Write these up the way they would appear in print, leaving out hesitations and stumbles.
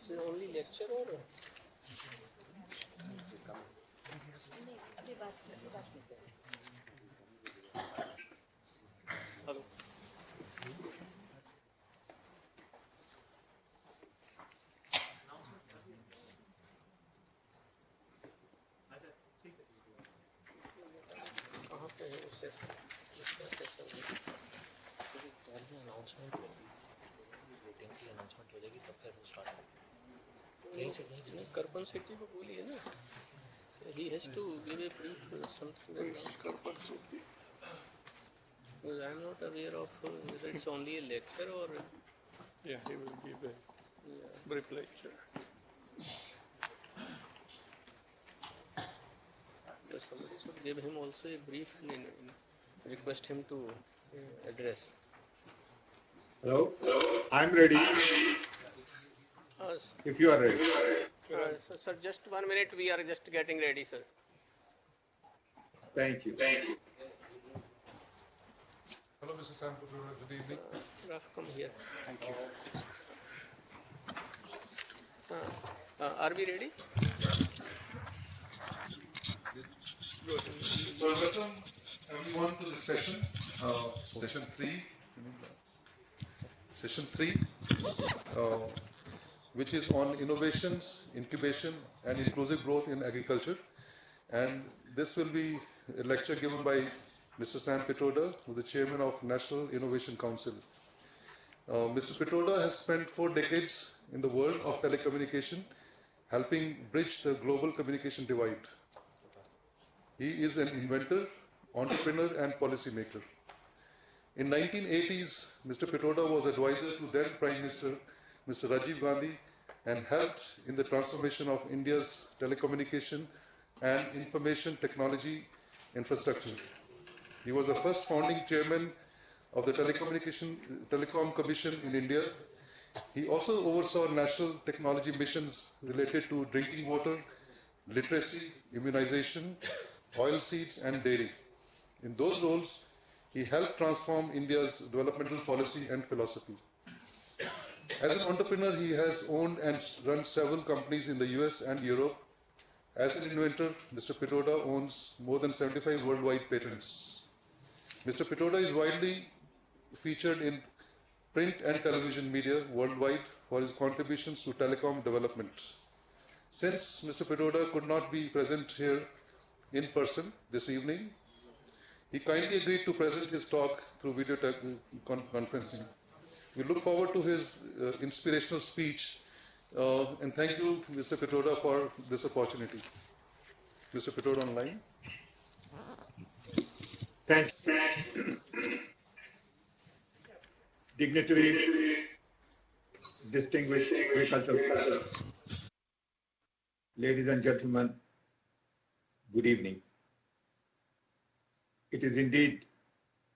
Is it only lecture or? Hello. कहाँ पे है वो सेशन? क्या सेशन है? अनाउंसमेंट मीटिंग की अनाउंसमेंट हो जाएगी तब फिर वो स्टार्ट यहीं से नहीं करपन सेठी को बोलिए ना. He has to give a brief something like that. Karpan Sethi. Because I am not aware of whether it's only a lecture or. Yeah, he will give a brief lecture. Somebody should give him also a brief and request him to address. Hello, I'm ready. If you are ready. Sir, just 1 minute. We are just getting ready, sir. Thank you. Hello, Mr. Sam. Good evening. Raf, come here. Thank you. Are we ready? So welcome everyone to the session, session 3, which is on innovations, incubation and inclusive growth in agriculture. And this will be a lecture given by Mr. Sam PITRODA, who is the chairman of National Innovation Council. Mr. PITRODA has spent 4 decades in the world of telecommunication, helping bridge the global communication divide. He is an inventor, entrepreneur and policymaker. In 1980s, Mr. PITRODA was advisor to then Prime Minister, Mr. Rajiv Gandhi, and helped in the transformation of India's telecommunication and information technology infrastructure. He was the first founding chairman of the Telecom Commission in India. He also oversaw national technology missions related to drinking water, literacy, immunization, oilseeds and dairy. In those roles, he helped transform India's developmental policy and philosophy. As an entrepreneur, he has owned and run several companies in the US and Europe. As an inventor, Mr. PITRODA owns more than 75 worldwide patents. Mr. PITRODA is widely featured in print and television media worldwide for his contributions to telecom development. Since Mr. PITRODA could not be present here in person this evening, he kindly agreed to present his talk through video conferencing. We look forward to his inspirational speech and thank you, Mr. PITRODA, for this opportunity. Mr. PITRODA online. Thank you. Dignitaries, distinguished agricultural scholars, ladies and gentlemen, good evening. It is indeed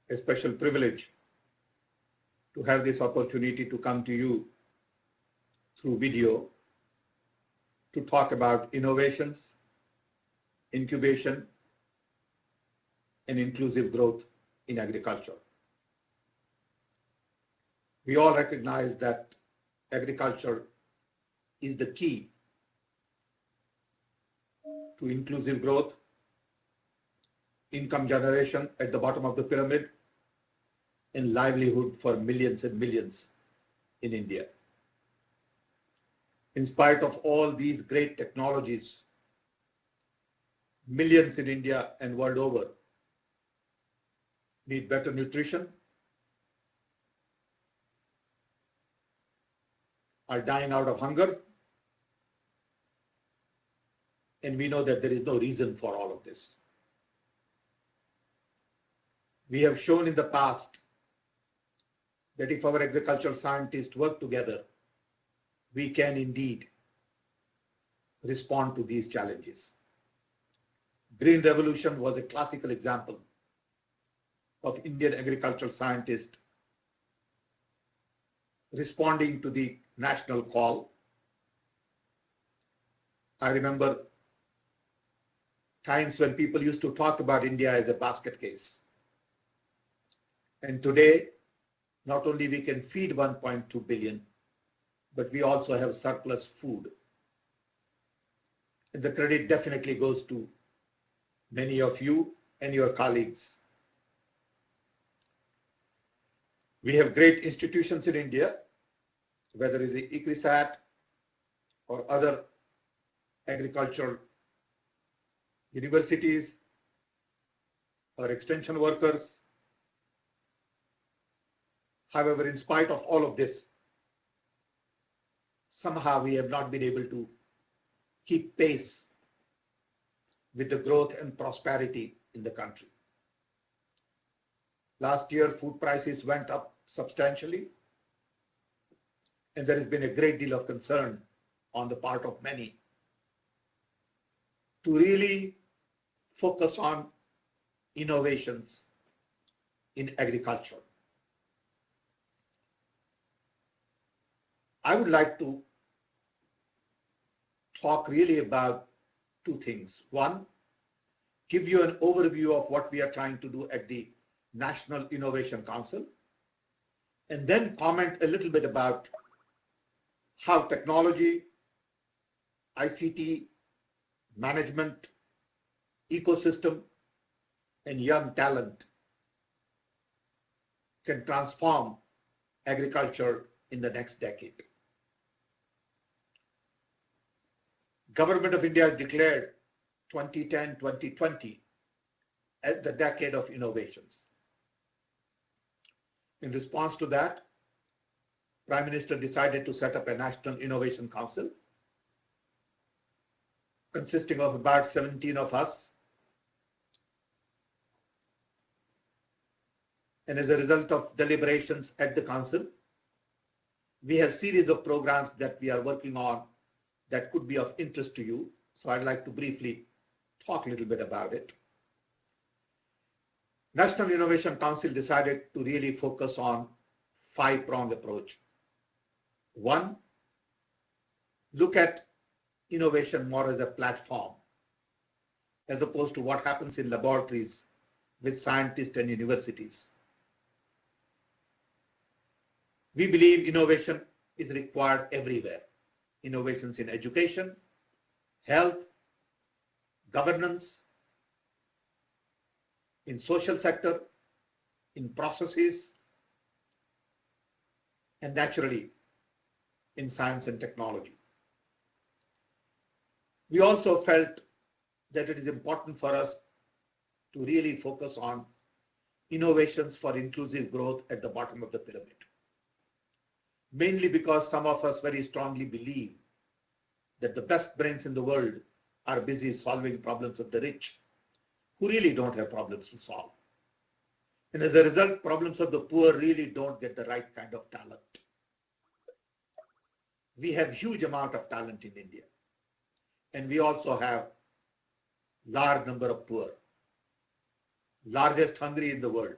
a special privilege to have this opportunity to come to you through video to talk about innovations, incubation, and inclusive growth in agriculture. We all recognize that agriculture is the key to inclusive growth, income generation at the bottom of the pyramid, and livelihood for millions and millions in India. In spite of all these great technologies, millions in India and world over need better nutrition, are dying out of hunger, and we know that there is no reason for all of this. We have shown in the past that if our agricultural scientists work together, we can indeed respond to these challenges. Green Revolution was a classical example of Indian agricultural scientists responding to the national call. I remember times when people used to talk about India as a basket case. And today, not only we can feed 1.2 billion, but we also have surplus food. And the credit definitely goes to many of you and your colleagues. We have great institutions in India, whether it is the ICRISAT or other agricultural universities or extension workers. However, in spite of all of this, somehow we have not been able to keep pace with the growth and prosperity in the country. Last year, food prices went up substantially, and there has been a great deal of concern on the part of many to really focus on innovations in agriculture. I would like to talk really about two things. One, give you an overview of what we are trying to do at the National Innovation Council, and then comment a little bit about how technology, ICT, management, ecosystem, and young talent can transform agriculture in the next decade. Government of India has declared 2010-2020 as the decade of innovations. In response to that, Prime Minister decided to set up a National Innovation Council consisting of about 17 of us. And as a result of deliberations at the council, we have a series of programs that we are working on that could be of interest to you. So I'd like to briefly talk a little bit about it. National Innovation Council decided to really focus on five-pronged approach. One, look at innovation more as a platform, as opposed to what happens in laboratories with scientists and universities. We believe innovation is required everywhere. Innovations in education, health, governance, in social sector, in processes, and naturally in science and technology. We also felt that it is important for us to really focus on innovations for inclusive growth at the bottom of the pyramid. Mainly because some of us very strongly believe that the best brains in the world are busy solving problems of the rich, who really don't have problems to solve. And as a result, problems of the poor really don't get the right kind of talent. We have huge amount of talent in India, and we also have large number of poor, largest hungry in the world.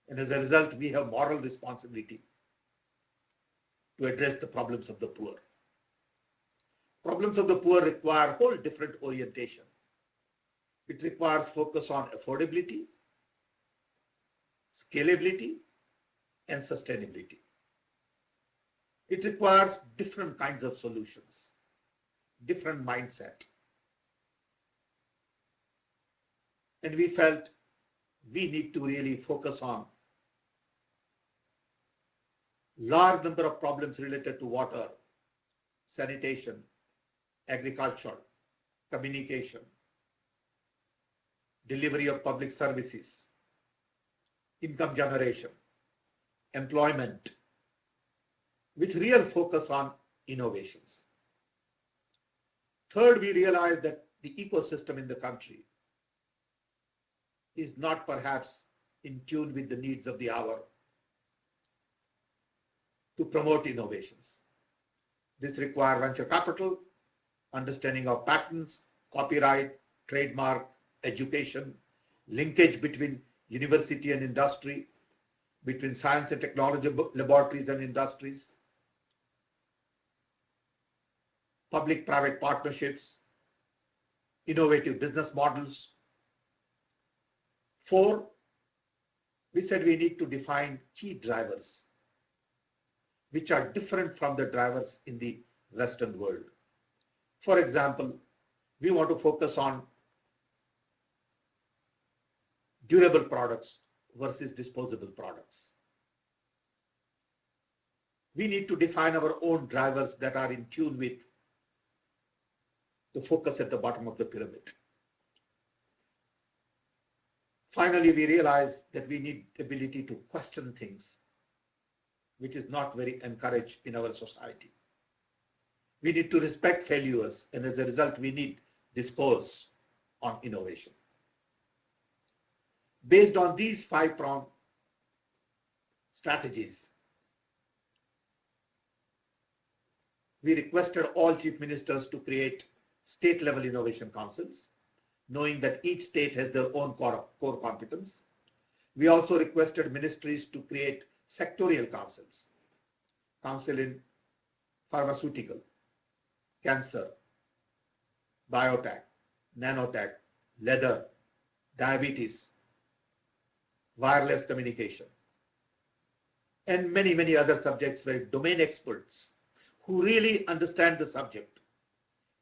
And as a result, we have moral responsibility to address the problems of the poor. Problems of the poor require a whole different orientation. It requires focus on affordability, scalability, and sustainability. It requires different kinds of solutions, different mindset. And we felt we need to really focus on large number of problems related to water, sanitation, agriculture, communication, delivery of public services, income generation, employment, with real focus on innovations. Third, we realized that the ecosystem in the country is not perhaps in tune with the needs of the hour to promote innovations. This requires venture capital, understanding of patents, copyright, trademark, education, linkage between university and industry, between science and technology laboratories and industries, public-private partnerships, innovative business models. 4, we said we need to define key drivers which are different from the drivers in the Western world. For example, we want to focus on durable products versus disposable products. We need to define our own drivers that are in tune with the focus at the bottom of the pyramid. Finally, we realize that we need ability to question things, which is not very encouraged in our society. We need to respect failures, and as a result, we need discourse on innovation. Based on these 5-pronged strategies, we requested all chief ministers to create state-level innovation councils, knowing that each state has their own core competence. We also requested ministries to create sectorial councils, council in pharmaceutical, cancer, biotech, nanotech, leather, diabetes, wireless communication, and many, many other subjects where domain experts who really understand the subject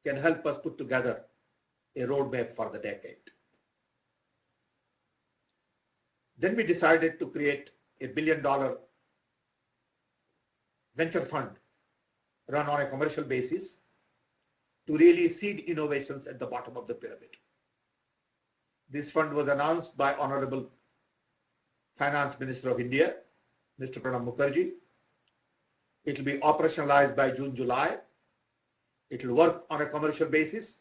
can help us put together a roadmap for the decade. Then we decided to create a $1 billion venture fund run on a commercial basis to really seed innovations at the bottom of the pyramid. This fund was announced by Honorable Finance Minister of India, Mr. Pranab Mukherjee. It will be operationalized by June, July. It will work on a commercial basis,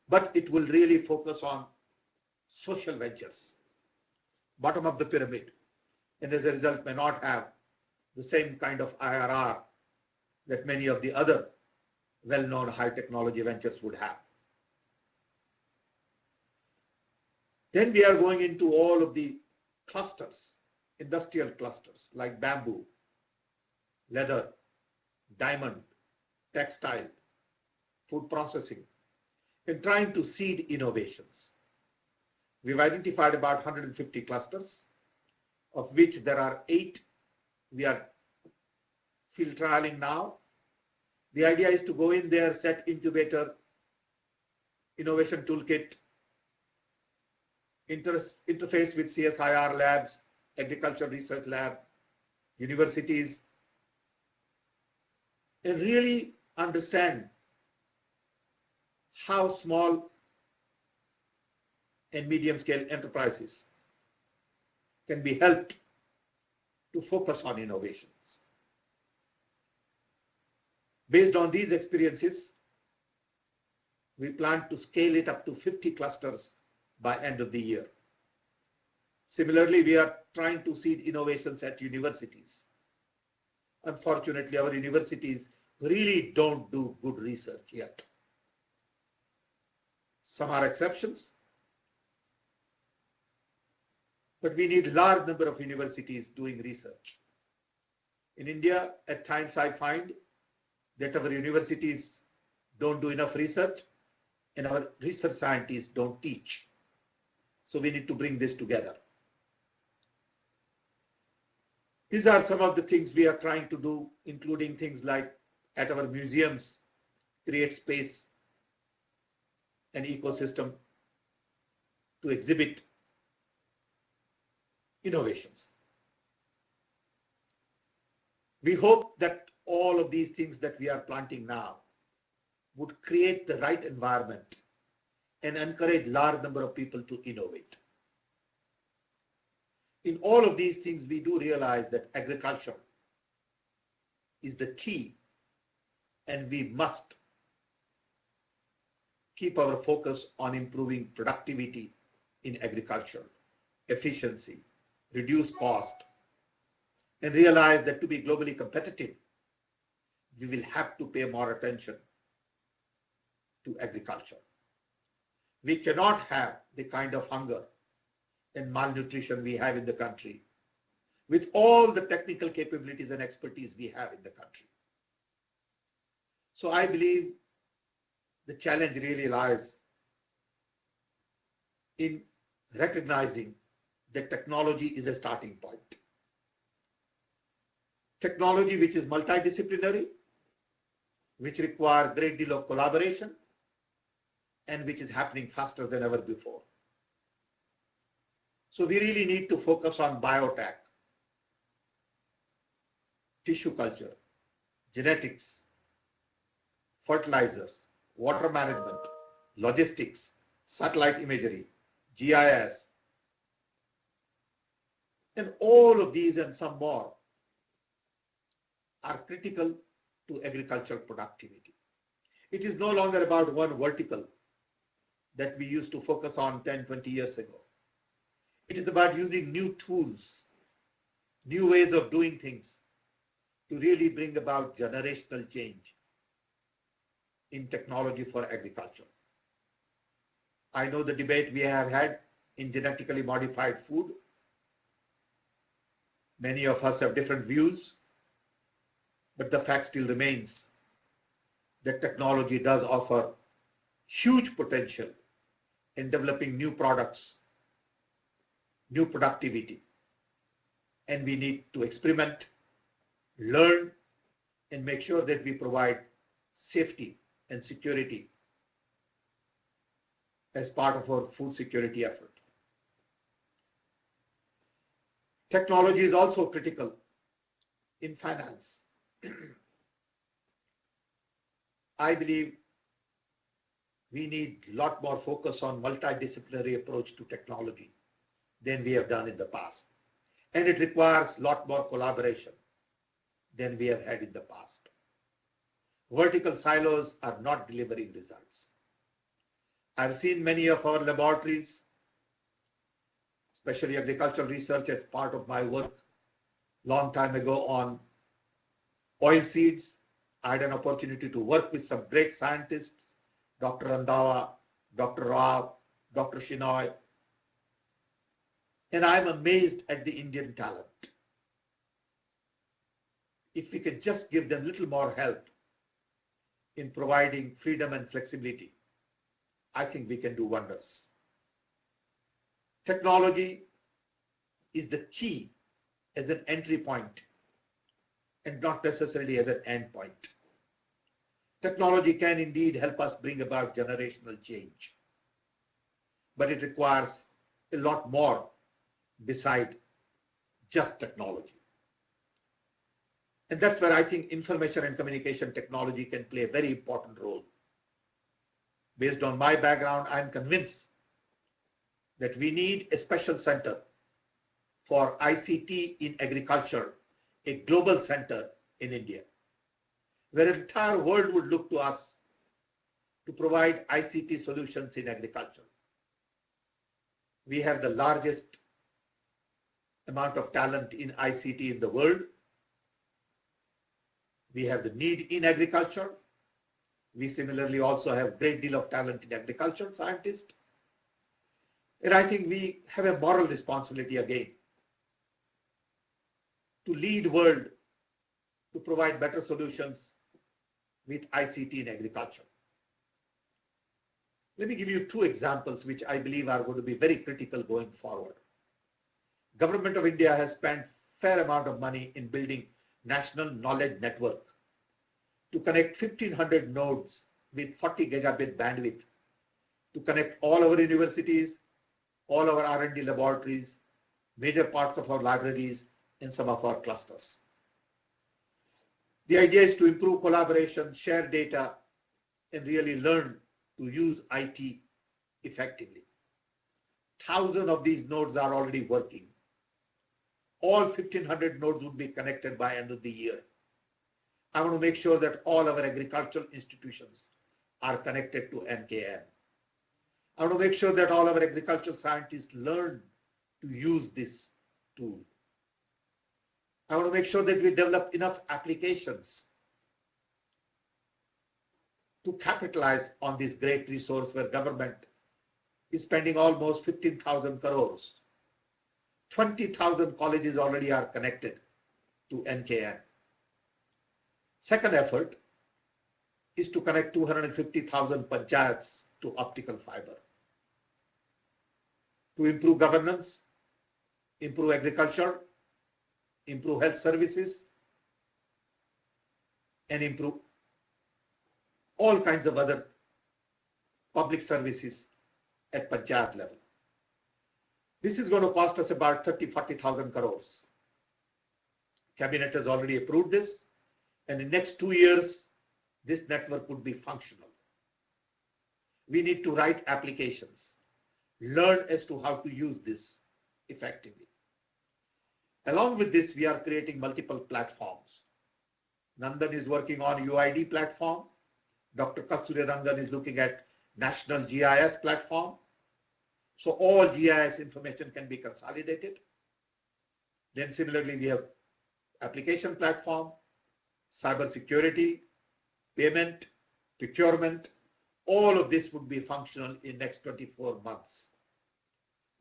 but it will really focus on social ventures, bottom of the pyramid, and as a result may not have the same kind of IRR that many of the other well-known high technology ventures would have. Then we are going into all of the clusters, industrial clusters like bamboo, leather, diamond, textile, food processing, and trying to seed innovations. We've identified about 150 clusters, of which there are 8 we are field trialing now. The idea is to go in there, set incubator, innovation toolkit, interface with CSIR labs, agriculture research lab, universities, and really understand how small and medium scale enterprises can be helped to focus on innovations. Based on these experiences, we plan to scale it up to 50 clusters by end of the year. Similarly, we are trying to seed innovations at universities. Unfortunately, our universities really don't do good research yet. Some are exceptions, but we need a large number of universities doing research. In India, at times I find that our universities don't do enough research and our research scientists don't teach. So we need to bring this together. These are some of the things we are trying to do, including things like at our museums, create space and ecosystem to exhibit innovations. We hope that all of these things that we are planting now would create the right environment and encourage large number of people to innovate. In all of these things, we do realize that agriculture is the key, and we must keep our focus on improving productivity in agriculture, efficiency, reduce cost, and realize that to be globally competitive, we will have to pay more attention to agriculture. We cannot have the kind of hunger and malnutrition we have in the country with all the technical capabilities and expertise we have in the country. So I believe the challenge really lies in recognizing that technology is a starting point. technology which is multidisciplinary, which require a great deal of collaboration, and which is happening faster than ever before. So we really need to focus on biotech, tissue culture, genetics, fertilizers, water management, logistics, satellite imagery, GIS, and all of these and some more are critical to agricultural productivity. It is no longer about one vertical that we used to focus on 10, 20 years ago. It is about using new tools, new ways of doing things to really bring about generational change in technology for agriculture. I know the debate we have had in genetically modified food. Many of us have different views, but the fact still remains that technology does offer huge potential in developing new products, new productivity, and we need to experiment, learn, and make sure that we provide safety and security as part of our food security effort. Technology is also critical in finance. I believe we need a lot more focus on multidisciplinary approach to technology than we have done in the past. And it requires a lot more collaboration than we have had in the past. Vertical silos are not delivering results. I've seen many of our laboratories, especially agricultural research as part of my work long time ago on oil seeds. I had an opportunity to work with some great scientists, Dr. Randhawa, Dr. Rao, Dr. Shinoy, and I'm amazed at the Indian talent. If we could just give them a little more help in providing freedom and flexibility, I think we can do wonders. Technology is the key as an entry point and not necessarily as an end point. Technology can indeed help us bring about generational change, but it requires a lot more beside just technology. And that's where I think information and communication technology can play a very important role. Based on my background, I'm convinced that we need a special center for ICT in agriculture, a global center in India, where the entire world would look to us to provide ICT solutions in agriculture. We have the largest amount of talent in ICT in the world. We have the need in agriculture. We similarly also have a great deal of talent in agriculture scientists. And I think we have a moral responsibility again to lead the world to provide better solutions with ICT in agriculture. Let me give you two examples which I believe are going to be very critical going forward. Government of India has spent a fair amount of money in building National Knowledge Network to connect 1,500 nodes with 40 gigabit bandwidth to connect all our universities, all our R&D laboratories, major parts of our libraries, and some of our clusters. The idea is to improve collaboration, share data, and really learn to use IT effectively. Thousands of these nodes are already working. All 1,500 nodes would be connected by end of the year. I want to make sure that all our agricultural institutions are connected to NKN. I want to make sure that all our agricultural scientists learn to use this tool. I want to make sure that we develop enough applications to capitalize on this great resource where government is spending almost 15,000 crores. 20,000 colleges already are connected to NKN. Second effort is to connect 250,000 panchayats to optical fiber. To improve governance, improve agriculture, improve health services, and improve all kinds of other public services at Panchayat level. This is going to cost us about 30,000-40,000 crores. Cabinet has already approved this, and in the next 2 years, this network would be functional. We need to write applications, learn as to how to use this effectively. Along with this, we are creating multiple platforms. Nandan is working on UID platform. Dr. Kasturi Rangan is looking at National GIS platform. So all GIS information can be consolidated. Then similarly, we have application platform, cyber security, payment, procurement. All of this would be functional in next 24 months.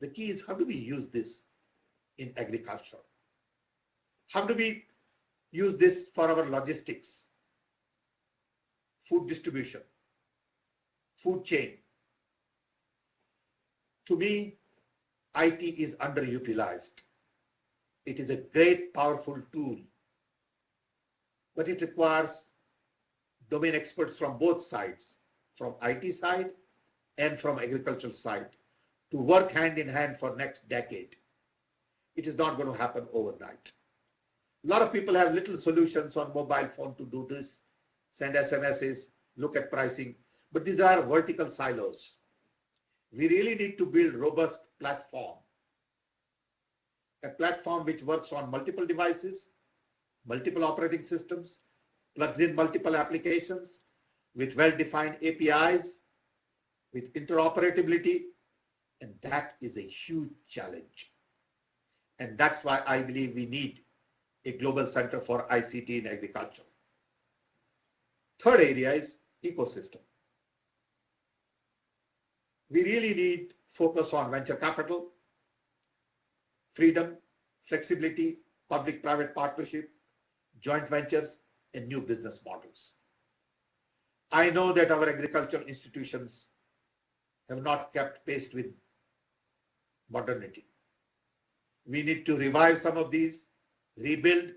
The key is, how do we use this in agriculture? How do we use this for our logistics, food distribution, food chain? To me, IT is underutilized. It is a great, powerful tool, but it requires domain experts from both sides, from IT side and from agricultural side, to work hand in hand for next decade. It is not going to happen overnight. A lot of people have little solutions on mobile phone to do this, send SMSs, look at pricing, but these are vertical silos. We really need to build robust platform, a platform which works on multiple devices, multiple operating systems, plugs in multiple applications with well-defined APIs, with interoperability, and that is a huge challenge. And that's why I believe we need a global center for ICT in agriculture. Third area is ecosystem. We really need focus on venture capital, freedom, flexibility, public-private partnership, joint ventures, and new business models. I know that our agricultural institutions have not kept pace with modernity. We need to revive some of these, rebuild,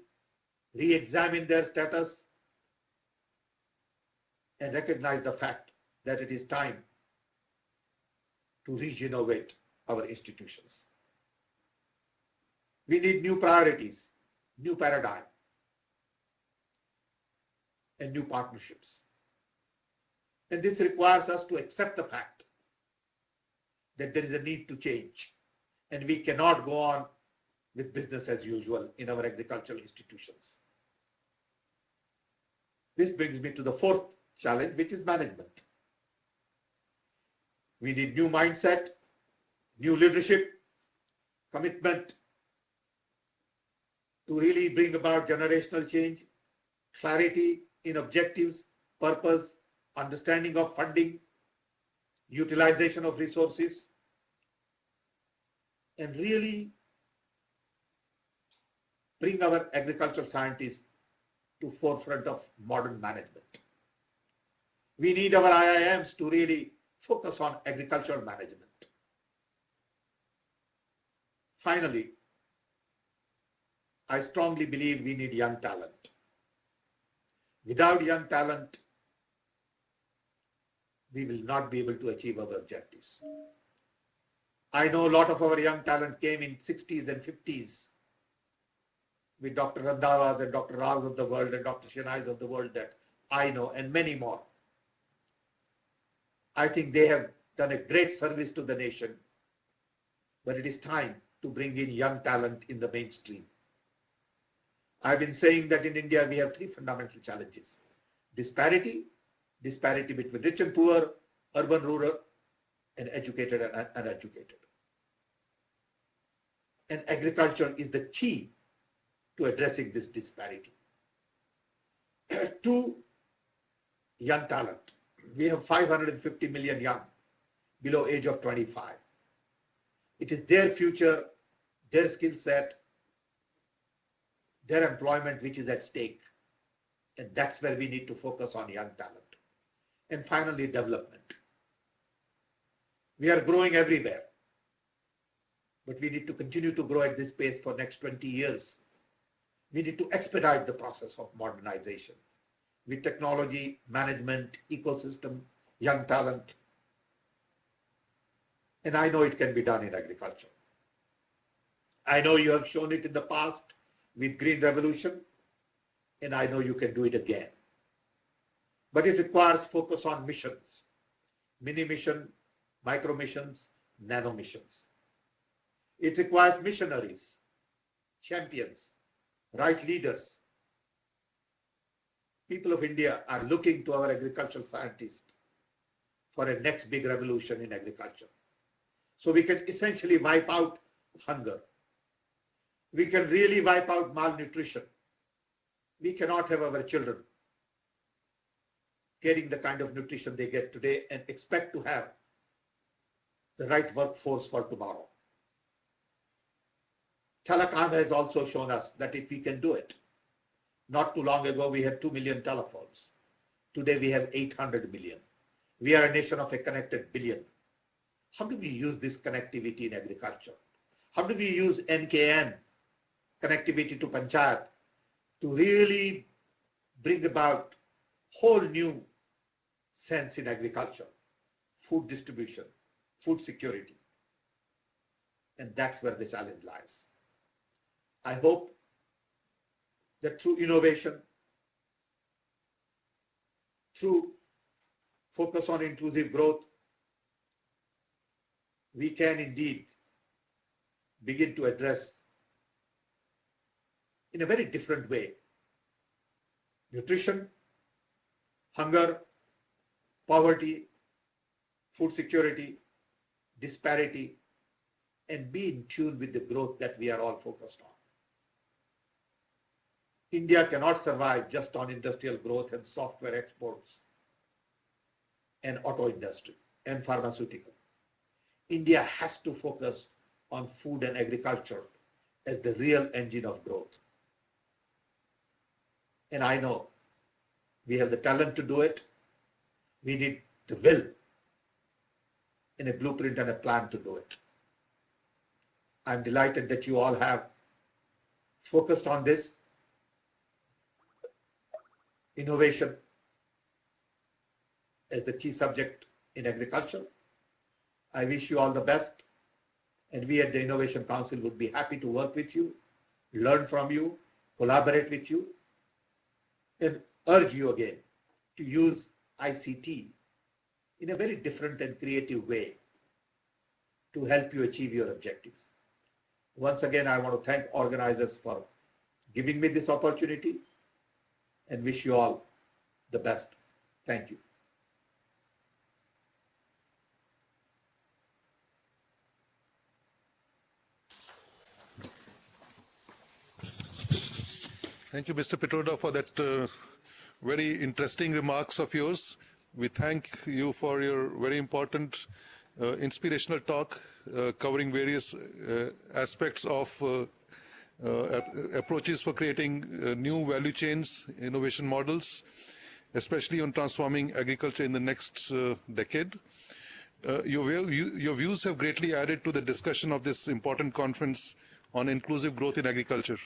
re-examine their status, and recognize the fact that it is time to regenerate our institutions. We need new priorities, new paradigm, and new partnerships. And this requires us to accept the fact that there is a need to change, and we cannot go on with business as usual in our agricultural institutions. This brings me to the fourth challenge, which is management. We need new mindset, new leadership, commitment to really bring about generational change, clarity in objectives, purpose, understanding of funding, utilization of resources, and really bring our agricultural scientists to forefront of modern management. We need our IIMs to really focus on agricultural management. Finally, I strongly believe we need young talent. Without young talent, we will not be able to achieve our objectives. I know a lot of our young talent came in 60s and 50s with Dr. Randavas and Dr. Raos of the world and Dr. Shinais of the world that I know, and many more. I think they have done a great service to the nation, but it is time to bring in young talent in the mainstream. I've been saying that in India we have three fundamental challenges: disparity between rich and poor, urban, rural, and educated and uneducated. And agriculture is the key to addressing this disparity. Two, young talent. We have 550 million young below age of 25. It is their future, their skill set, their employment which is at stake. And that's where we need to focus on young talent. And finally, development. We are growing everywhere, but we need to continue to grow at this pace for next 20 years. We need to expedite the process of modernization. with technology, management, ecosystem, young talent. And I know it can be done in agriculture. I know you have shown it in the past with Green Revolution, and I know you can do it again. But it requires focus on missions, mini mission, micro missions, nano missions. It requires missionaries, champions, right leaders. People of India are looking to our agricultural scientists for a next big revolution in agriculture. So we can essentially wipe out hunger. We can really wipe out malnutrition. We cannot have our children getting the kind of nutrition they get today and expect to have the right workforce for tomorrow. Telecom has also shown us that if we can do it. Not too long ago, we had 2 million telephones. Today, we have 800 million. We are a nation of a connected billion. How do we use this connectivity in agriculture? How do we use NKN, connectivity to Panchayat, to really bring about whole new sense in agriculture, food distribution, food security? And that's where the challenge lies. I hope that through innovation, through focus on inclusive growth, we can indeed begin to address in a very different way nutrition, hunger, poverty, food security, disparity, and be in tune with the growth that we are all focused on. India cannot survive just on industrial growth and software exports and auto industry and pharmaceutical. India has to focus on food and agriculture as the real engine of growth. And I know we have the talent to do it. We need the will and a blueprint and a plan to do it. I'm delighted that you all have focused on this. Innovation as the key subject in agriculture. I wish you all the best, and we at the Innovation Council would be happy to work with you, learn from you, collaborate with you, and urge you again to use ICT in a very different and creative way to help you achieve your objectives. Once again, I want to thank organizers for giving me this opportunity and wish you all the best. Thank you. Thank you, Mr. Pitroda, for that very interesting remarks of yours. We thank you for your very important inspirational talk covering various aspects of approaches for creating new value chains, innovation models, especially on transforming agriculture in the next decade. Your views have greatly added to the discussion of this important conference on inclusive growth in agriculture.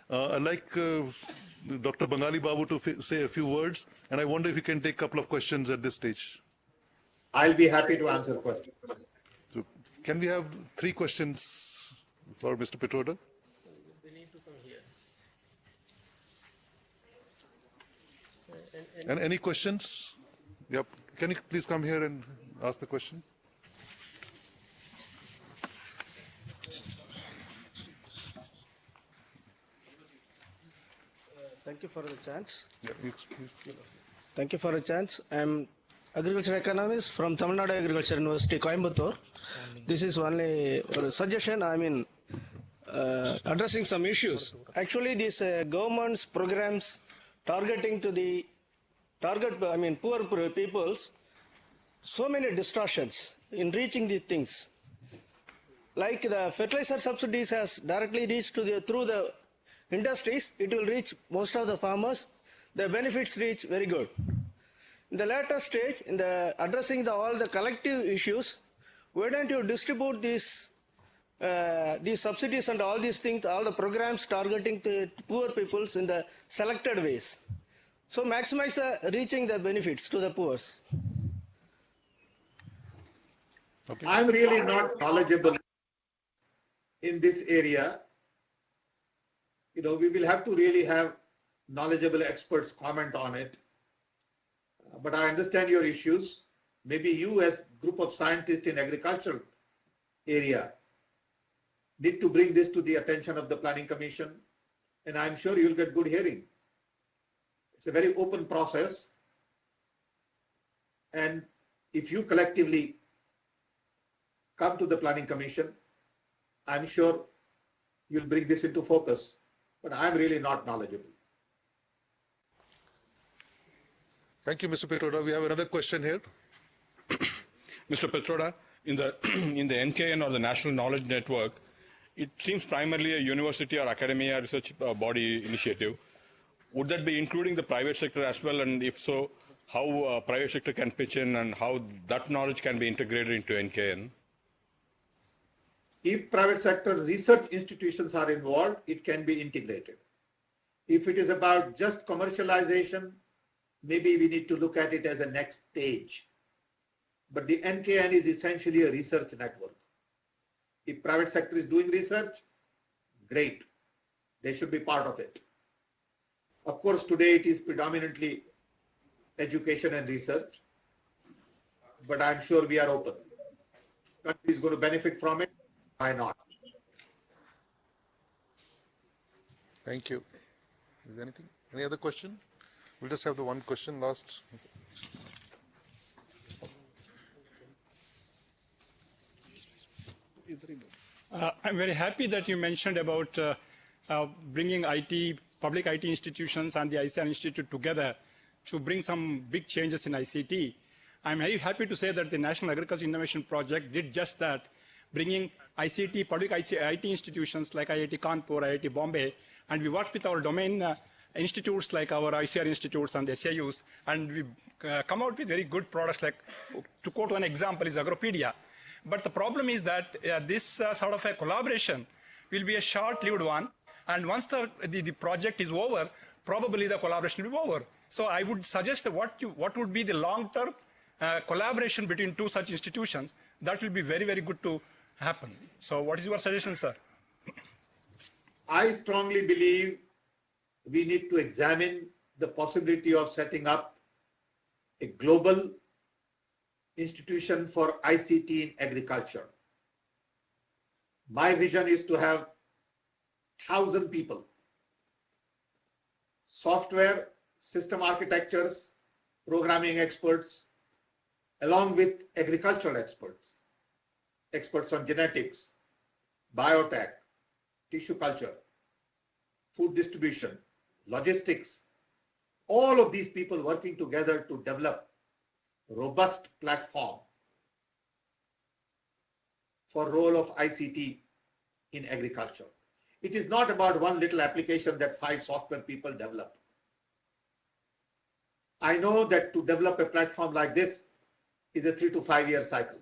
I'd like Dr. Bangali Babu to say a few words, and I wonder if you can take a couple of questions at this stage. I'll be happy to answer questions. So, can we have 3 questions for Mr. Pitroda? They need to come here. And any questions? Yep. Can you please come here and ask the question? Thank you for the chance. Yeah, Thank you for the chance. I'm agriculture economist from Tamil Nadu Agriculture University, Coimbatore. This is only a suggestion. Addressing some issues. Actually, these government's programs targeting to the poor peoples, so many distortions in reaching these things. Like the fertilizer subsidies has directly reached to through the industries, it will reach most of the farmers. The benefits reach very good. In the later stage, in the addressing all the collective issues, why don't you distribute these subsidies and all these things, all the programs targeting to poor peoples in the selected ways? So maximize the reaching the benefits to the poor. Okay. I'm really not knowledgeable in this area. We will have to really have knowledgeable experts comment on it. But I understand your issues. Maybe you, as group of scientists in agriculture area, need to bring this to the attention of the Planning Commission, and I'm sure you'll get good hearing. It's a very open process, and if you collectively come to the Planning Commission, I'm sure you'll bring this into focus, but I'm really not knowledgeable. Thank you, Mr. Pitroda. We have another question here. Mr. Pitroda, in the NKN or the National Knowledge Network, it seems primarily a university or academia research body initiative. Would that be including the private sector as well? And if so, how private sector can pitch in and how that knowledge can be integrated into NKN? If private sector research institutions are involved, it can be integrated. If it is about just commercialization, maybe we need to look at it as a next stage. But the NKN is essentially a research network. If private sector is doing research, great. They should be part of it. Of course, today it is predominantly education and research, but I'm sure we are open. Country is going to benefit from it. Why not? Thank you. Is there anything? Any other question? We'll just have the one question last. I'm very happy that you mentioned about bringing public IT institutions and the ICR Institute together to bring some big changes in ICT. I'm very happy to say that the National Agriculture Innovation Project did just that, bringing ICT, public IT institutions like IIT Kanpur, IIT Bombay, and we worked with our domain institutes like our ICR institutes and SAUs, and we come out with very good products like, to quote one example, is Agropedia. But the problem is that this sort of a collaboration will be a short-lived one, and once the project is over, probably the collaboration will be over. So I would suggest that what would be the long-term collaboration between two such institutions, that will be very, very good to happen. So what is your suggestion, sir? I strongly believe we need to examine the possibility of setting up a global institution for ICT in agriculture. My vision is to have 1,000 people, software, system architectures, programming experts, along with agricultural experts, experts on genetics, biotech, tissue culture, food distribution, logistics, all of these people working together to develop robust platform for role of ICT in agriculture. It is not about one little application that 5 software people develop. I know that to develop a platform like this is a 3 to 5 year cycle.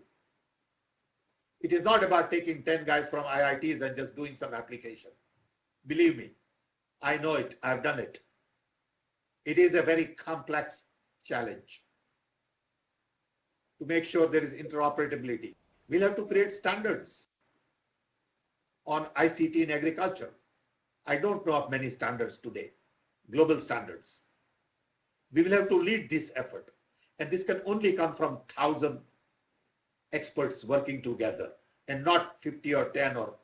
It is not about taking 10 guys from IITs and just doing some application. Believe me, I know it, I've done it. It is a very complex challenge to make sure there is interoperability. We'll have to create standards on ICT in agriculture. I don't know of many standards today, global standards. We will have to lead this effort, and this can only come from 1,000 experts working together and not 50 or 10 or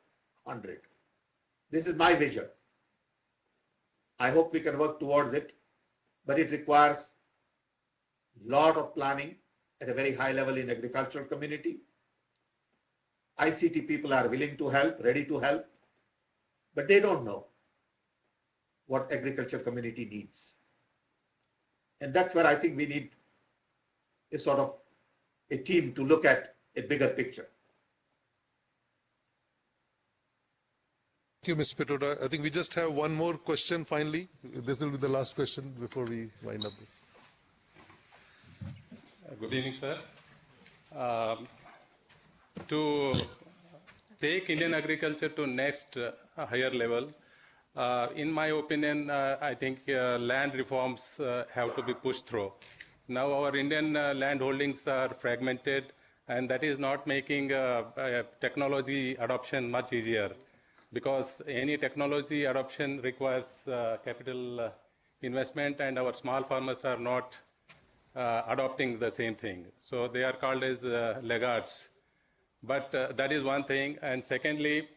100. This is my vision. I hope we can work towards it, but it requires a lot of planning at a very high level in agricultural community. ICT people are willing to help, ready to help, but they don't know what agriculture community needs. And that's where I think we need a sort of a team to look at a bigger picture. Thank you, Mr. Pitroda. I think we just have one more question finally. This will be the last question before we wind up this. Good evening, sir. To take Indian agriculture to next higher level, In my opinion, I think land reforms have to be pushed through. Now our Indian land holdings are fragmented, and that is not making technology adoption much easier, because any technology adoption requires capital investment, and our small farmers are not adopting the same thing. So they are called as laggards. But that is one thing. And secondly,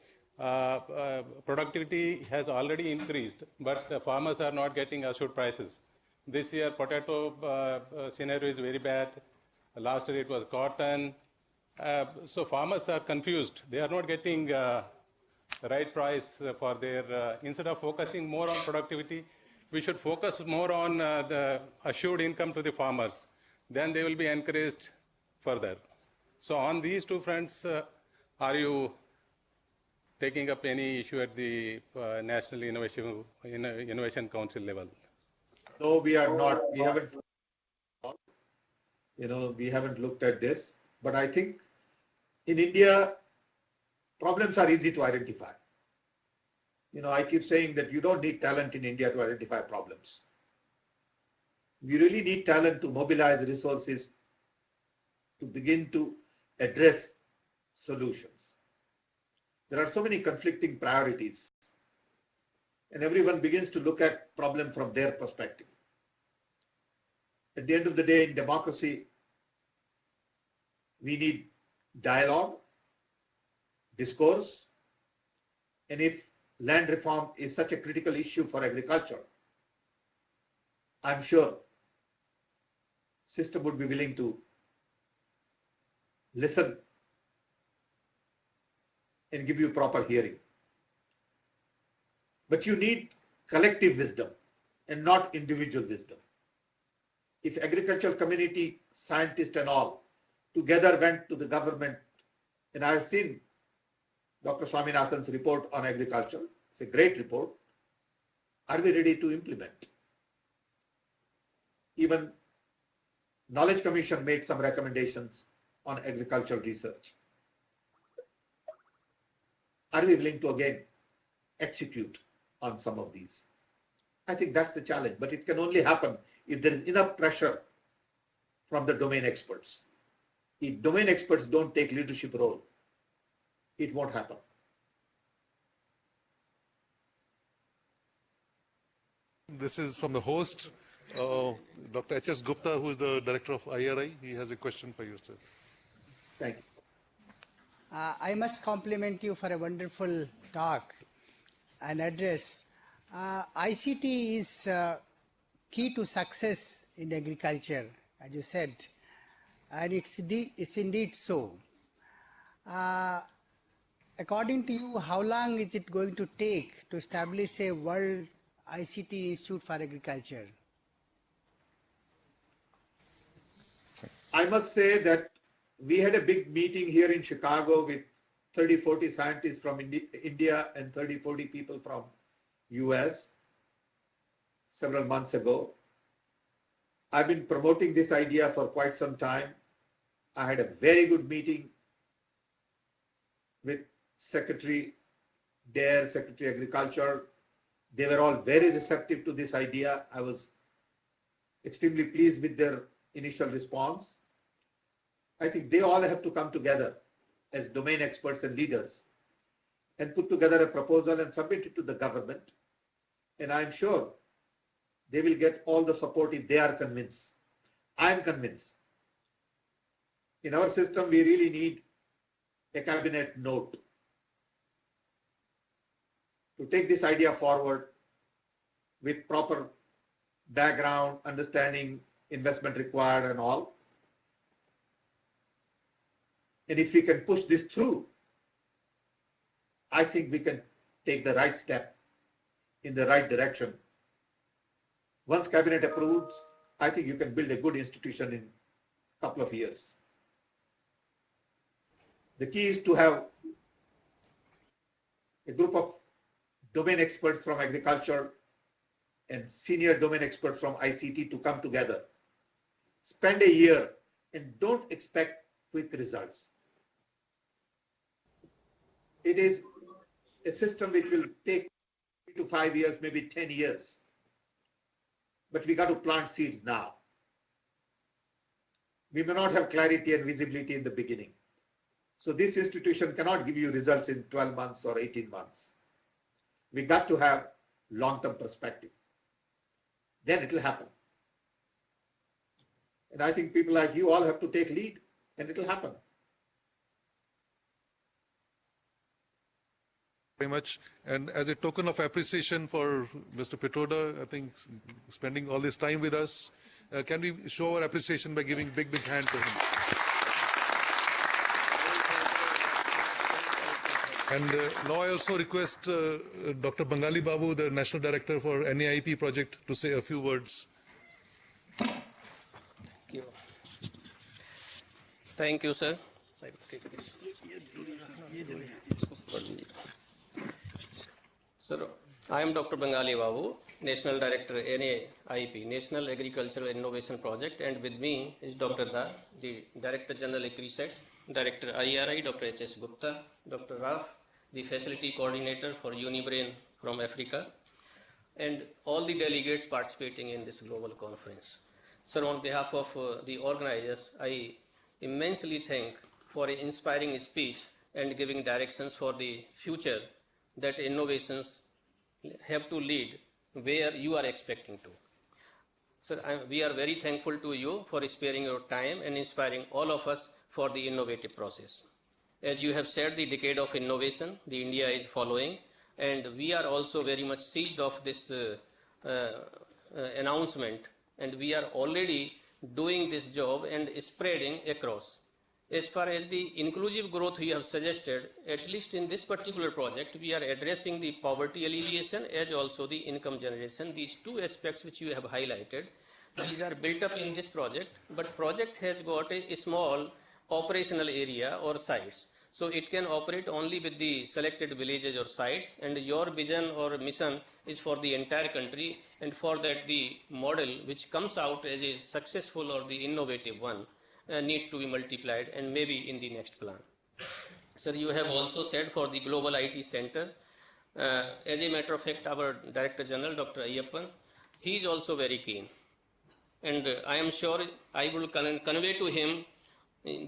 productivity has already increased, but farmers are not getting assured prices. This year, potato scenario is very bad. Last year, it was cotton. So farmers are confused. They are not getting right price for their, instead of focusing more on productivity, we should focus more on the assured income to the farmers. Then they will be encouraged further. So on these two fronts, are you taking up any issue at the National Innovation Council level? No, we are not. We haven't, we haven't looked at this. But I think in India, problems are easy to identify. I keep saying that you don't need talent in India to identify problems. We really need talent to mobilize resources to begin to address solutions. There are so many conflicting priorities, and everyone begins to look at problem from their perspective. At the end of the day, in democracy, we need dialogue, discourse, and if land reform is such a critical issue for agriculture, I'm sure system would be willing to listen and give you proper hearing. But you need collective wisdom and not individual wisdom. If agricultural community, scientists and all together went to the government, and I have seen Dr. Swaminathan's report on agriculture, it's a great report. Are we ready to implement? Even Knowledge Commission made some recommendations on agricultural research. Are we willing to again execute on some of these? I think that's the challenge, but it can only happen if there is enough pressure from the domain experts. If domain experts don't take leadership role, it won't happen. This is from the host, Dr. H.S. Gupta, who is the director of IRI. He has a question for you, sir. Thank you. I must compliment you for a wonderful talk and address. ICT is key to success in agriculture, as you said, and it's indeed so. According to you, how long is it going to take to establish a World ICT Institute for Agriculture? I must say that we had a big meeting here in Chicago with 30-40 scientists from India and 30-40 people from US several months ago. I've been promoting this idea for quite some time. I had a very good meeting with Secretary Dare, Secretary Agriculture. They were all very receptive to this idea. I was extremely pleased with their initial response. I think they all have to come together as domain experts and leaders and put together a proposal and submit it to the government. And I'm sure they will get all the support if they are convinced. I'm convinced. In our system, we really need a cabinet note to take this idea forward with proper background, understanding, investment required and all. And if we can push this through, I think we can take the right step in the right direction. Once cabinet approves, I think you can build a good institution in a couple of years. The key is to have a group of domain experts from agriculture and senior domain experts from ICT to come together. Spend a year and don't expect quick results. It is a system which will take to 5 years, maybe 10 years. But we got to plant seeds now. We may not have clarity and visibility in the beginning. So this institution cannot give you results in 12 months or 18 months. We got to have long-term perspective. Then it will happen. And I think people like you all have to take lead, and it will happen. Very much. And as a token of appreciation for Mr. Pitroda, I think spending all this time with us, can we show our appreciation by giving big hand to him? And now I also request Dr. Bengali Babu, the National Director for NAIP project, to say a few words. Thank you, sir. I will take this. Sir, I am Dr. Bengali Babu, National Director, NAIP, National Agricultural Innovation Project, and with me is Dr. Da, the Director General ICRISET, Director IRI, Dr. H.S. Gupta, Dr. Raf, the Facility Coordinator for Unibrain from Africa, and all the delegates participating in this global conference. Sir, on behalf of the organizers, I immensely thank for an inspiring speech and giving directions for the future that innovations have to lead where you are expecting to. Sir, we are very thankful to you for sparing your time and inspiring all of us for the innovative process. As you have said, the decade of innovation, the India is following, and we are also very much seized of this announcement, and we are already doing this job and spreading across. As far as the inclusive growth you have suggested, at least in this particular project, we are addressing the poverty alleviation as also the income generation. These two aspects which you have highlighted, these are built up in this project, but project has got a small operational area or sites. So it can operate only with the selected villages or sites, and your vision or mission is for the entire country, and for that the model which comes out as a successful or the innovative one need to be multiplied, and maybe in the next plan. Sir, you have also said for the Global IT Center, as a matter of fact, our Director General, Dr. Ayyappan, he is also very keen. And I am sure I will convey to him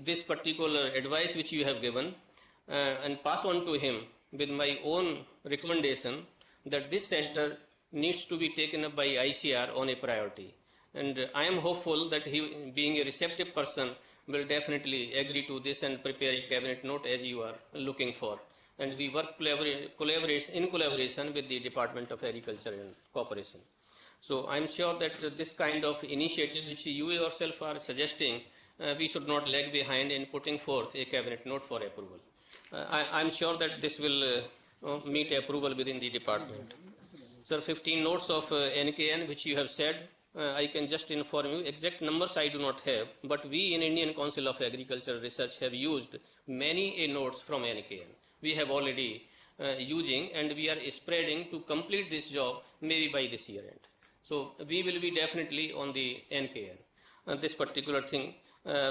this particular advice which you have given and pass on to him with my own recommendation that this center needs to be taken up by ICR on a priority. And I am hopeful that he, being a receptive person, will definitely agree to this and prepare a cabinet note as you are looking for. And we work in collaboration with the Department of Agriculture and Cooperation. So I am sure that this kind of initiative which you yourself are suggesting, we should not lag behind in putting forth a cabinet note for approval. I am sure that this will meet approval within the department. Sir, 15 notes of NKN which you have said, I can just inform you, exact numbers I do not have, but we in Indian Council of Agricultural Research have used many notes from NKN. We have already using, and we are spreading to complete this job maybe by this year end. So we will be definitely on the NKN. This particular thing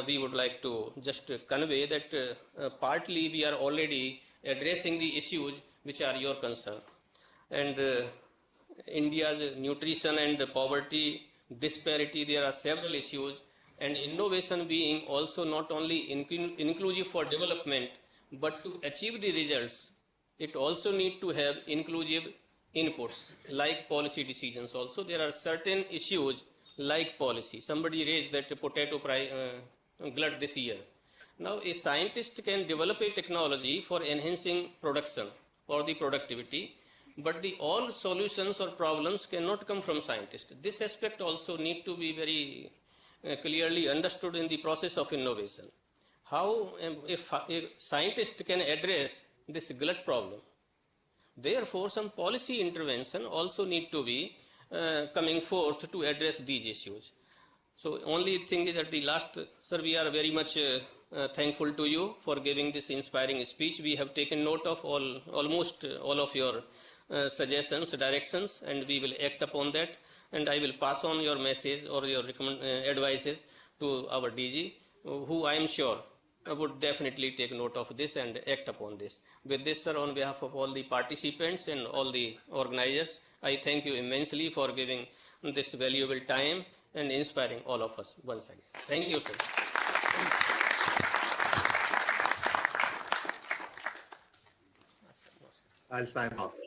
we would like to just convey that partly we are already addressing the issues which are your concern. And India's nutrition and poverty disparity, there are several issues, and innovation being also not only inclusive for development, but to achieve the results, it also need to have inclusive inputs like policy decisions also. There are certain issues like policy. Somebody raised that potato glut this year. Now a scientist can develop a technology for enhancing production or the productivity, but all solutions or problems cannot come from scientists. This aspect also need to be very clearly understood in the process of innovation. How if a scientist can address this glut problem. Therefore, some policy intervention also need to be coming forth to address these issues. So only thing is at the last, sir, we are very much thankful to you for giving this inspiring speech. We have taken note of almost all of your suggestions, directions, and we will act upon that. And I will pass on your message or your advices to our DG, who I am sure would definitely take note of this and act upon this. With this, sir, on behalf of all the participants and all the organizers, I thank you immensely for giving this valuable time and inspiring all of us once again. Thank you, sir. I'll sign off.